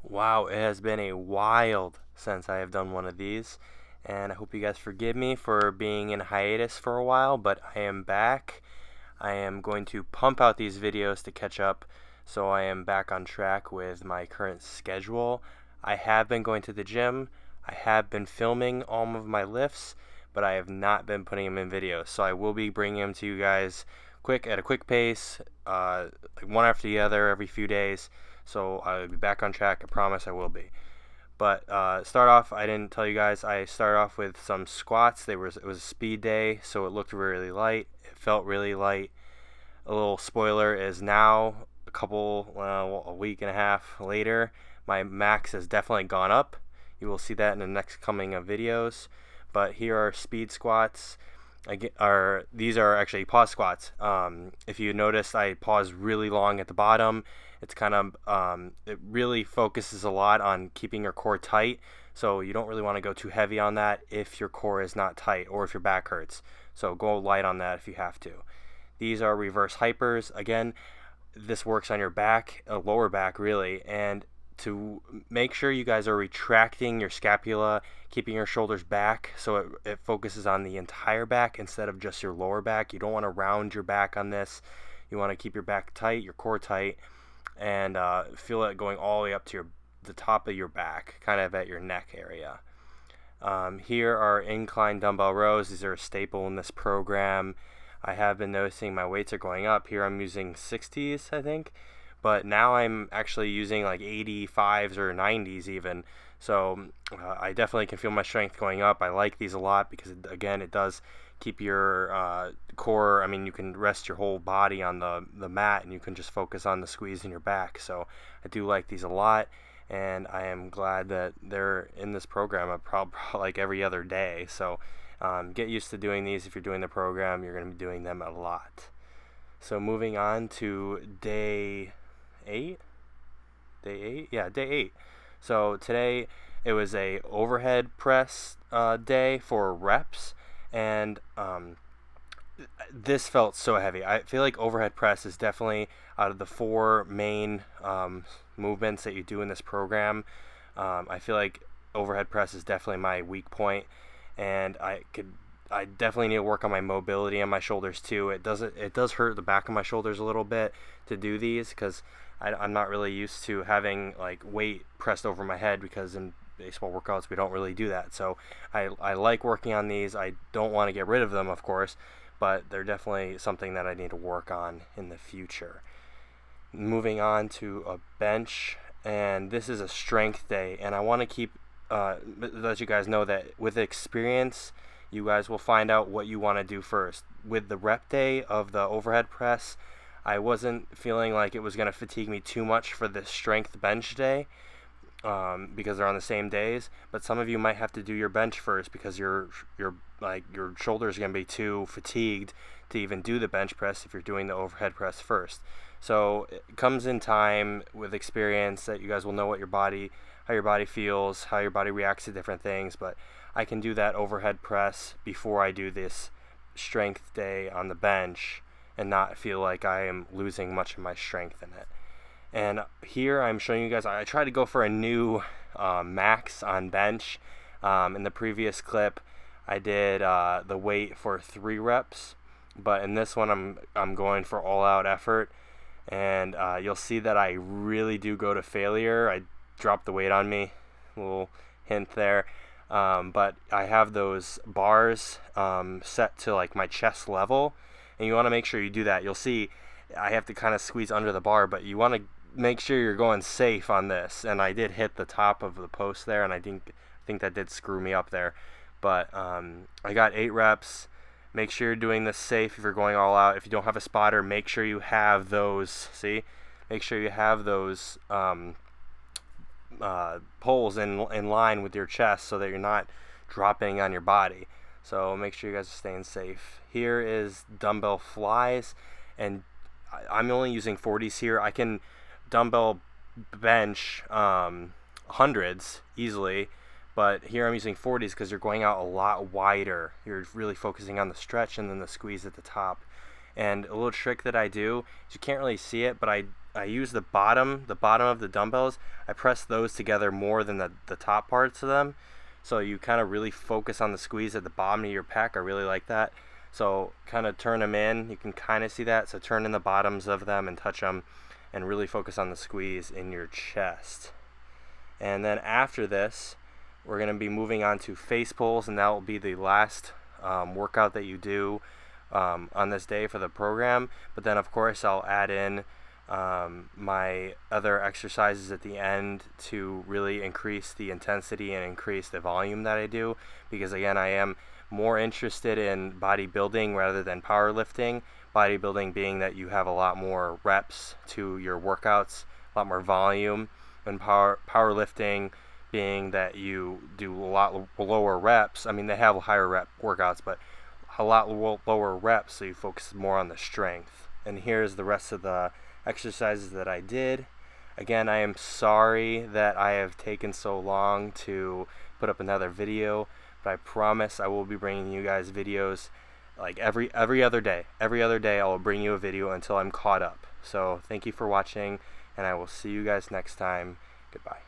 Wow, it has been a while since I have done one of these, and I hope you guys forgive me for being in hiatus for a while, but I am back. I am going to pump out these videos to catch up, so I am back on track with my current schedule. I have been going to the gym, I have been filming all of my lifts, but I have not been putting them in videos, so I will be bringing them to you guys at a quick pace, like one after the other every few days. So I'll be back on track. I promise I will be. But start off, I didn't tell you guys. I started off with some squats. It was a speed day, so it looked really light. It felt really light. A little spoiler is now a week and a half later, my max has definitely gone up. You will see that in the next coming of videos. But here are speed squats. These are actually pause squats. If you notice, I pause really long at the bottom. It's kind of it really focuses a lot on keeping your core tight. So you don't really want to go too heavy on that if your core is not tight or if your back hurts. So go light on that if you have to. These are reverse hypers. Again, this works on your back, lower back really, and to make sure you guys are retracting your scapula, keeping your shoulders back so it focuses on the entire back instead of just your lower back. You don't want to round your back on this. You want to keep your back tight, your core tight, and feel it going all the way up to the top of your back, kind of at your neck area. Here are incline dumbbell rows. These are a staple in this program. I have been noticing my weights are going up. Here I'm using 60s, I think, but now I'm actually using like 85s or 90s even. So I definitely can feel my strength going up. I like these a lot because, again, it does keep your core. I mean, you can rest your whole body on the mat and you can just focus on the squeeze in your back. So I do like these a lot, and I am glad that they're in this program. I probably like every other day. So get used to doing these. If you're doing the program, you're going to be doing them a lot. So moving on to day 8. Yeah, day 8. So today it was a overhead press day for reps, and this felt so heavy. I feel like overhead press is definitely, out of the 4 main movements that you do in this program, I feel like overhead press is definitely my weak point, and I definitely need to work on my mobility on my shoulders too. It does hurt the back of my shoulders a little bit to do these because I'm not really used to having like weight pressed over my head, because in baseball workouts we don't really do that. So I like working on these. I don't want to get rid of them, of course, but they're definitely something that I need to work on in the future. Moving on to a bench, and this is a strength day, and I want to let you guys know that with experience, you guys will find out what you want to do first. With the rep day of the overhead press, I wasn't feeling like it was going to fatigue me too much for the strength bench day, because they're on the same days. But some of you might have to do your bench first because your shoulders are going to be too fatigued to even do the bench press if you're doing the overhead press first. So it comes in time with experience that you guys will know how your body feels, how your body reacts to different things. But I can do that overhead press before I do this strength day on the bench and not feel like I am losing much of my strength in it. And here I'm showing you guys, I tried to go for a new max on bench. In the previous clip, I did the weight for 3 reps, but in this one I'm going for all-out effort, and you'll see that I really do go to failure. I dropped the weight on me, a little hint there. But I have those bars set to like my chest level, and you want to make sure you do that. You'll see I have to kind of squeeze under the bar, but you want to make sure you're going safe on this. And I did hit the top of the post there, and I think that did screw me up there. But I got 8 reps. Make sure you're doing this safe if you're going all out. If you don't have a spotter, make sure you have those. Make sure you have those poles in line with your chest so that you're not dropping on your body. So make sure you guys are staying safe. Here is dumbbell flies, and I'm only using 40s here. I can dumbbell bench hundreds easily, but here I'm using 40s because you're going out a lot wider. You're really focusing on the stretch and then the squeeze at the top. And a little trick that I do is, you can't really see it, but I use the bottom of the dumbbells. I press those together more than the top parts of them. So you kind of really focus on the squeeze at the bottom of your pec. I really like that. So kind of turn them in. You can kind of see that. So turn in the bottoms of them and touch them, and really focus on the squeeze in your chest. And then after this, we're going to be moving on to face pulls, and that will be the last workout that you do on this day for the program. But then of course I'll add in my other exercises at the end to really increase the intensity and increase the volume that I do, because again, I am more interested in bodybuilding rather than powerlifting. Bodybuilding being that you have a lot more reps to your workouts, a lot more volume, and powerlifting being that you do a lot lower reps. I mean, they have higher rep workouts, but a lot lower reps, so you focus more on the strength. And here's the rest of the exercises that I did. Again, I am sorry that I have taken so long to put up another video, but I promise I will be bringing you guys videos like every other day. Every other day I will bring you a video until I'm caught up. So thank you for watching, and I will see you guys next time. Goodbye.